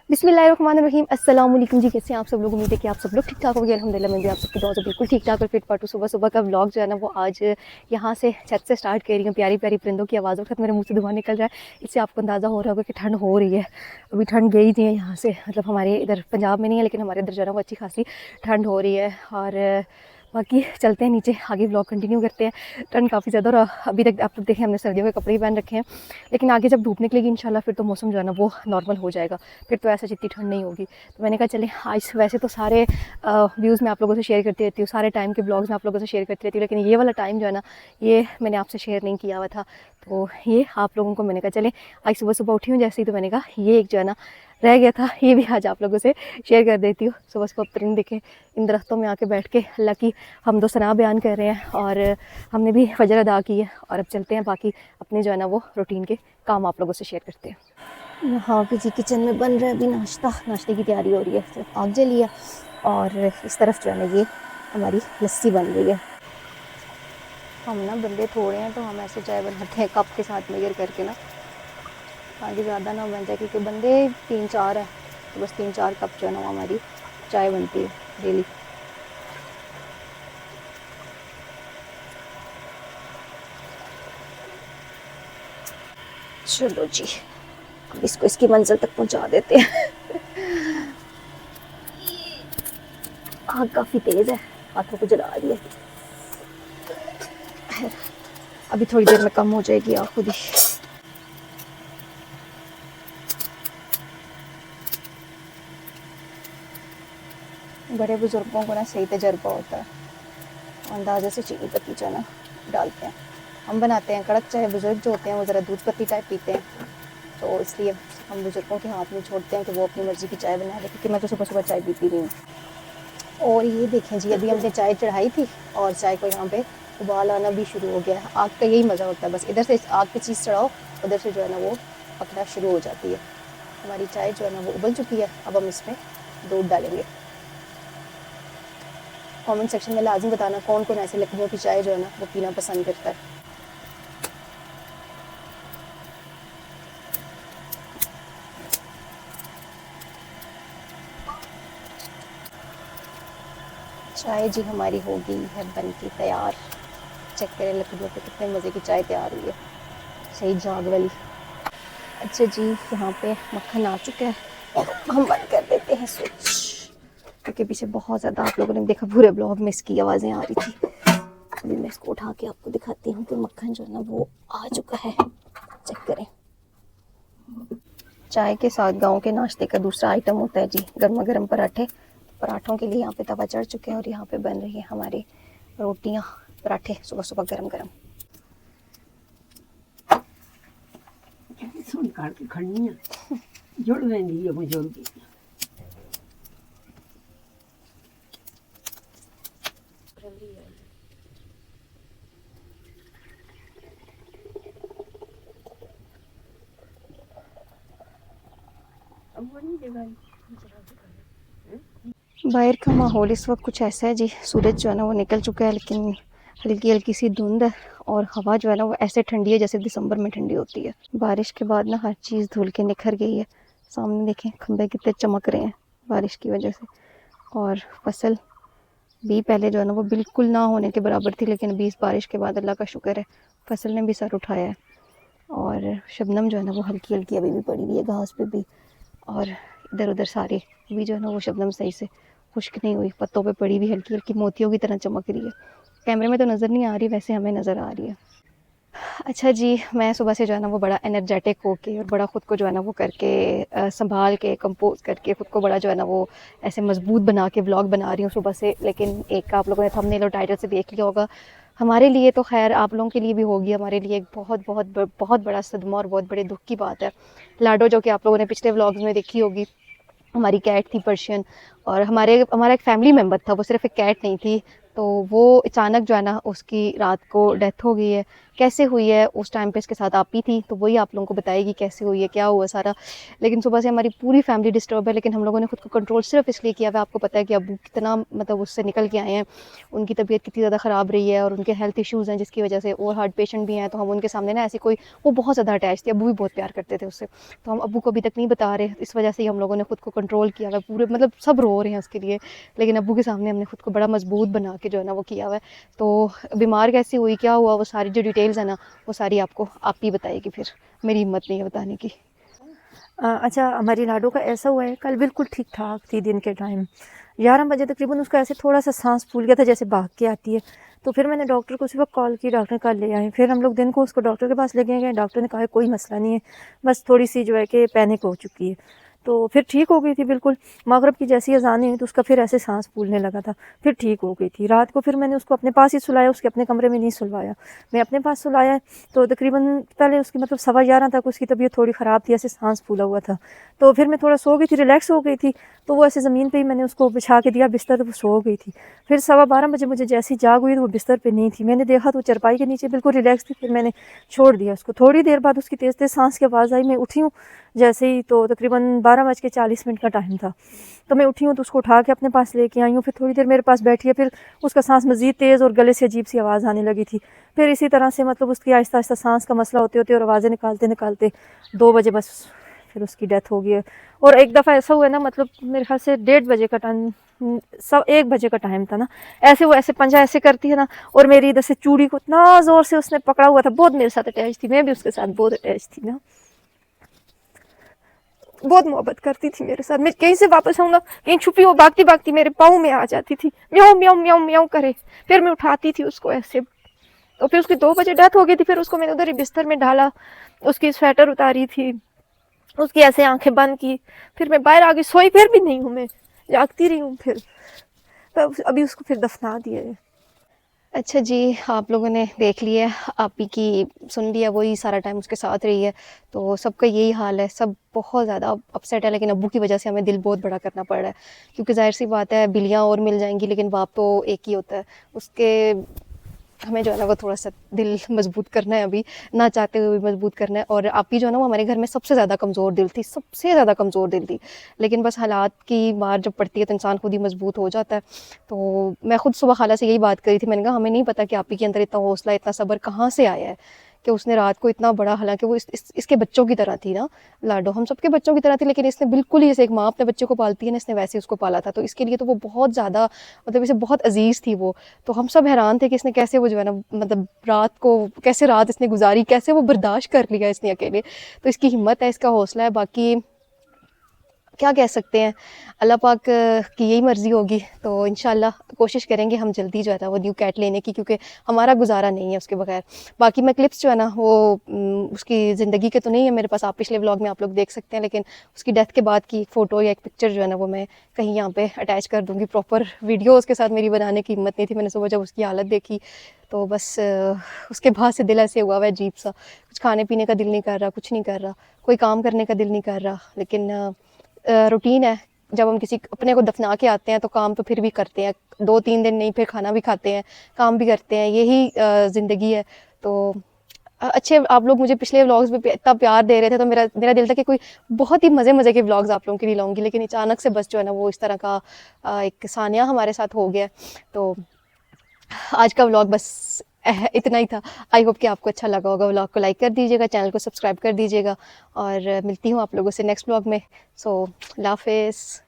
बिस्मिल्लाहिर्रहमानिर्रहीम अस्सलाम वालेकुम जी। कैसे हैं आप सब लोग? उम्मीद है कि आप सब लोग ठीक ठाक होंगे। अल्हम्दुलिल्लाह मैं भी आप सबकी दुआ से बिल्कुल ठीक ठाक और फिट फाट हूँ। सुबह सुबह का व्लॉग जो है ना वो आज यहाँ से छत से स्टार्ट कर रही हूँ। प्यारी प्यारी परिंदों की आवाज़ों के साथ मेरे मुँह से धुआं निकल रहा है। इससे आपको अंदाज़ा हो रहा होगा कि ठंड हो रही है। अभी ठंड गई थी यहाँ से, मतलब हमारे इधर पंजाब में नहीं है लेकिन हमारे इधर जो है ना वो अच्छी खासी ठंड हो रही है। और बाकी चलते हैं नीचे, आगे व्लॉग कंटिन्यू करते हैं। ठंड काफ़ी ज़्यादा, और अभी तक आप लोग देखें हमने सर्दियों के कपड़े ही पहन रखे हैं, लेकिन आगे जब धूप निकलेगी इंशाल्लाह फिर तो मौसम जो है ना वो नॉर्मल हो जाएगा, फिर तो ऐसा जितनी ठंड नहीं होगी। तो मैंने कहा चले आज, वैसे तो सारे व्यूज़ मैं आप लोगों से शेयर करती रहती हूँ, सारे टाइम के ब्लॉग्स मैं आप लोगों से शेयर करती रहती हूँ, लेकिन ये वाला टाइम जो है ना ये मैंने आपसे शेयर नहीं किया हुआ था। तो ये आप लोगों को मैंने कहा चले आज सुबह सुबह उठी हूँ जैसे ही, तो मैंने कहा ये एक जो है ना रह गया था, ये भी आज आप लोगों से शेयर कर देती हूँ। सुबह सुबह परिंदे देखें इन दरख्तों में आके बैठ के अल्लाह की हमदो सना बयान कर रहे हैं, और हमने भी फजर अदा की है। और अब चलते हैं बाकी अपने जो है ना वो रूटीन के काम आप लोगों से शेयर करते हैं। यहाँ पे जी किचन में बन रहा है अभी नाश्ते की तैयारी हो रही है। तो आग जली है और इस तरफ जो है ना ये हमारी लस्सी बन रही है। हम ना बंदे थोड़े हैं तो हम ऐसे चाय बनाते हैं कप के साथ मेजर करके ना, ताकि ज़्यादा ना बन जाए, क्योंकि बंदे 3-4 हैं तो बस 3-4 कप जो है ना हमारी चाय बनती है डेली। चलो जी अब इसको इसकी मंजिल तक पहुंचा देते हैं। आग काफ़ी तेज़ है, हाथों को जला रही है। अभी थोड़ी देर में कम हो जाएगी आग खुद ही। बड़े बुजुर्गों को ना सही तजर्बा होता है, अंदाजे से चीनी पत्ती जो है ना डालते हैं। हम बनाते हैं कड़क चाय, बुजुर्ग जो होते हैं वो ज़रा दूध पत्ती टाइप पीते हैं, तो इसलिए हम बुजुर्गों के हाथ में छोड़ते हैं कि वो अपनी मर्ज़ी की चाय बना ले, क्योंकि मैं तो सुबह सुबह चाय पीती नहीं हूँ। और ये देखें जी अभी हमने चाय चढ़ाई थी और चाय को यहाँ पे उबाल आना भी शुरू हो गया है। आग का यही मज़ा होता है, बस इधर से आग पे चीज़ चढ़ाओ, उधर से जो है ना वो पकना शुरू हो जाती है। हमारी चाय जो है ना वो उबल चुकी है, अब हम इसमें दूध डालेंगे। कमेंट सेक्शन में लाजमी बताना कौन कौन ऐसे लकड़ियों की चाय जो है ना वो पीना पसंद करता है। चाय जी हमारी हो गई है बन के तैयार। चेक करें लकड़ियों पे कितने मज़े की चाय तैयार हुई है, सही झाग वाली। अच्छा जी यहाँ पे मक्खन आ चुका है, हम बंद कर देते हैं स्विच, क्योंकि पीछे बहुत ज़्यादा आप लोगों ने देखा पूरे ब्लॉग में इसकी आवाज़ें आ रही थी। अभी मैं इसको उठा के आपको दिखाती हूँ कि मक्खन जो है ना वो आ चुका है। चेक करें। चाय के साथ गांव के नाश्ते का दूसरा आइटम होता है जी गर्मा गर्म पराठे। पराठों के लिए यहाँ पे तवा चढ़ चुके हैं और यहाँ पे बन रही है हमारी रोटियाँ पराठे सुबह सुबह गरम गरम। सुन काट के खड़नी है जुड़ वेंदी है मुझे जल्दी। बाहर का माहौल इस वक्त कुछ ऐसा है जी, सूरज जो है ना वो निकल चुका है, लेकिन हल्की हल्की सी धुंध है और हवा जो है ना वो ऐसे ठंडी है जैसे दिसंबर में ठंडी होती है। बारिश के बाद ना हर चीज़ धुल के निखर गई है। सामने देखें खंभे कितने चमक रहे हैं बारिश की वजह से। और फसल भी पहले जो है ना वो बिल्कुल ना होने के बराबर थी, लेकिन अभी इस बारिश के बाद अल्लाह का शुक्र है फसल ने भी सर उठाया है। और शबनम जो है ना वो हल्की हल्की अभी भी पड़ी हुई है घास पे भी, और इधर उधर सारे अभी जो है ना वो शबनम सही से खुश्क नहीं हुई, पत्तों पे पड़ी हुई हल्की हल्की मोतियों की तरह चमक रही है। कैमरे में तो नज़र नहीं आ रही, वैसे हमें नज़र आ रही है। अच्छा जी मैं सुबह से जो है ना वो बड़ा एनर्जेटिक होके और बड़ा ख़ुद को जो है ना वो करके संभाल के कंपोज करके ख़ुद को बड़ा जो है ना वो ऐसे मजबूत बना के व्लॉग बना रही हूँ सुबह से। लेकिन एक आप लोगों ने थंबनेल और टाइटल से देख लिया होगा, हमारे लिए तो खैर आप लोगों के लिए भी होगी, हमारे लिए एक बहुत बड़ा सदमा और बहुत बड़े दुख की बात है। लाडो जो कि आप लोगों ने पिछले व्लॉग्स में देखी होगी, हमारी कैट थी पर्शियन, और हमारा एक फैमिली मेम्बर था, वो सिर्फ एक कैट नहीं थी। तो वो अचानक जो है ना उसकी रात को डेथ हो गई है। कैसे हुई है उस टाइम पे इसके साथ आप ही थी, तो वही आप लोगों को बताएगी कैसे हुई है, क्या हुआ सारा। लेकिन सुबह से हमारी पूरी फैमिली डिस्टर्ब है, लेकिन हम लोगों ने खुद को कंट्रोल सिर्फ इसलिए किया हुआ, आपको पता है कि अबू कितना मतलब उससे निकल के आए हैं, उनकी तबीयत कितनी ज़्यादा ख़राब रही है और उनके हेल्थ इश्यूज़ हैं जिसकी वजह से, और हार्ट पेशेंट भी हैं, तो हम उनके सामने ना ऐसी कोई, वो बहुत ज़्यादा अटैच थे, अबू भी बहुत प्यार करते थे उससे, तो हम अबू को अभी तक नहीं बता रहे, इस वजह से ही हम लोगों ने खुद को कंट्रोल किया हुआ है पूरे, मतलब सब रो रहे हैं उसके लिए, लेकिन अबू के सामने हमने खुद को बड़ा मजबूत बना के जो है ना वो किया हुआ है। तो बीमार कैसे हुई, क्या हुआ, वो सारी जो डिटेल्स है ना वो सारी आपको आप ही बताएगी, फिर मेरी हिम्मत नहीं है बताने की। अच्छा, हमारी लाडो का ऐसा हुआ है, कल बिल्कुल ठीक ठाक थी, दिन के टाइम 11 बजे तकरीबन उसका ऐसे थोड़ा सा सांस फूल गया था, जैसे भाग के आती है। तो फिर मैंने डॉक्टर को उसी वक्त कॉल की, डॉक्टर कल ले आए। फिर हम लोग दिन को उसको डॉक्टर के पास ले गए, डॉक्टर ने कहा कोई मसला नहीं है, बस थोड़ी सी जो है कि पैनिक हो चुकी है। तो फिर ठीक हो गई थी बिल्कुल। मगरब की जैसी अजान हुई तो उसका फिर ऐसे सांस फूलने लगा था, फिर ठीक हो गई थी। रात को फिर मैंने उसको अपने पास ही सुलाया, उसके अपने कमरे में नहीं सुलवाया, मैं अपने पास सुलाया। तो तकरीबन पहले उसकी मतलब 11:15 तक उसकी तबीयत थोड़ी ख़राब थी, ऐसे सांस फूला हुआ था। तो फिर मैं थोड़ा सो गई थी, रिलैक्स हो गई थी, तो वो ऐसे ज़मीन पे ही मैंने उसको बिछा के दिया बिस्तर, तो वो सो गई थी। फिर 12:15 बजे मुझे जैसी ही जाग हुई तो वो बिस्तर पे नहीं थी, मैंने देखा तो चरपाई के नीचे बिल्कुल रिलैक्स थी। फिर मैंने छोड़ दिया उसको। थोड़ी देर बाद उसकी तेज़ तेज़ सांस की आवाज़ आई, मैं उठी हूँ जैसे ही, तो तकरीबन 12:40 का टाइम था। तो मैं उठी हूँ तो उसको उठा के अपने पास लेके आई हूँ। फिर थोड़ी देर मेरे पास बैठी है, फिर उसका सांस मज़ीद तेज़ और गले से अजीब सी आवाज़ आने लगी थी। फिर इसी तरह से मतलब उसकी आहिस्ता आहिस्ता सांस का मसला होते होते और आवाज़ें निकालते निकालते 2 बजे बस फिर उसकी डेथ हो गई है। और एक दफ़ा ऐसा हुआ ना, मतलब मेरे ख्याल से 1:30 बजे का टाइम, सब 1 बजे का टाइम था ना, ऐसे वो ऐसे पंजा ऐसे करती है ना, और मेरी इधर से चूड़ी को इतना ज़ोर से उसने पकड़ा हुआ था, बहुत मेरे साथ अटैच थी, मैं भी उसके साथ बहुत अटैच थी ना, बहुत मोहब्बत करती थी मेरे साथ। मैं कहीं से वापस आऊँ ना, कहीं छुपी हो, भागती भागती मेरे पाँव में आ जाती थी, म्याऊं म्याऊं म्याऊं म्याऊं करे, फिर मैं उठाती थी उसको ऐसे। तो फिर उसकी 2 बजे डेथ हो गई थी। फिर उसको मैंने उधर ही बिस्तर में डाला, उसकी स्वेटर उतारी थी, उसकी ऐसे आंखें बंद की, फिर मैं बाहर आ गई, सोई फिर भी नहीं हूँ मैं, जागती रही हूँ। फिर तो अभी उसको फिर दफना दिया है। अच्छा जी, आप लोगों ने देख लिया, आप ही की सुन लिया, वही सारा टाइम उसके साथ रही है, तो सबका यही हाल है, सब बहुत ज़्यादा अपसेट है। लेकिन अब्बू की वजह से हमें दिल बहुत बड़ा करना पड़ रहा है, क्योंकि ज़ाहिर सी बात है बिल्लियाँ और मिल जाएंगी लेकिन बाप तो एक ही होता है, उसके हमें जो है ना वो थोड़ा सा दिल मजबूत करना है, अभी ना चाहते हुए भी मजबूत करना है। और आप ही जो है ना वो हमारे घर में सबसे ज़्यादा कमज़ोर दिल थी, सबसे ज़्यादा कमज़ोर दिल थी, लेकिन बस हालात की मार जब पड़ती है तो इंसान खुद ही मजबूत हो जाता है। तो मैं खुद सुबह खाला से यही बात करी थी, मैंने कहा हमें नहीं पता कि आप ही के अंदर इतना हौसला, इतना सब्र कहाँ से आया है कि उसने रात को इतना बड़ा, हालांकि वो इसके बच्चों की तरह थी ना, लाडो हम सबके बच्चों की तरह थी, लेकिन इसने बिल्कुल ही जैसे एक माँ अपने बच्चे को पालती है ना, इसने वैसे उसको पाला था। तो इसके लिए तो वो बहुत ज़्यादा, मतलब इसे बहुत अजीज़ थी वो। तो हम सब हैरान थे कि इसने कैसे वो जो है ना, मतलब रात को कैसे रात इसने गुजारी, कैसे वो बर्दाश्त कर लिया इसने अकेले। तो इसकी हिम्मत है, इसका हौसला है, बाकी क्या कह सकते हैं, अल्लाह पाक की यही मर्ज़ी होगी। तो इंशाल्लाह कोशिश करेंगे हम जल्दी जो है ना वो न्यू कैट लेने की, क्योंकि हमारा गुजारा नहीं है उसके बगैर। बाकी मैं क्लिप्स जो है ना वो उसकी ज़िंदगी के तो नहीं है मेरे पास, आप पिछले व्लॉग में आप लोग देख सकते हैं, लेकिन उसकी डेथ के बाद की एक फ़ोटो या एक पिक्चर जो है ना वो मैं कहीं यहाँ पे अटैच कर दूँगी। प्रॉपर वीडियो उसके साथ मेरी बनाने की हिम्मत नहीं थी, मैंने सुबह जब उसकी हालत देखी तो बस उसके बाद से दिल ऐसे हुआ हुआ अजीब सा, कुछ खाने पीने का दिल नहीं कर रहा, कुछ नहीं कर रहा, कोई काम करने का दिल नहीं कर रहा। लेकिन रूटीन है, जब हम किसी अपने को दफना के आते हैं तो काम तो फिर भी करते हैं, 2-3 दिन नहीं, फिर खाना भी खाते हैं, काम भी करते हैं, यही ज़िंदगी है। तो अच्छे आप लोग मुझे पिछले व्लॉग्स में इतना प्यार दे रहे थे, तो मेरा मेरा दिल था कि कोई बहुत ही मज़े मज़े के व्लॉग्स आप लोगों के लिए लाऊंगी, लेकिन अचानक से बस जो है ना वो इस तरह का एक सानिया हमारे साथ हो गया। तो आज का व्लॉग बस इतना ही था। आई होप कि आपको अच्छा लगा होगा। व्लॉग को लाइक कर दीजिएगा, चैनल को सब्सक्राइब कर दीजिएगा, और मिलती हूँ आप लोगों से नेक्स्ट व्लॉग में। सो अल्लाह हाफ़िज़।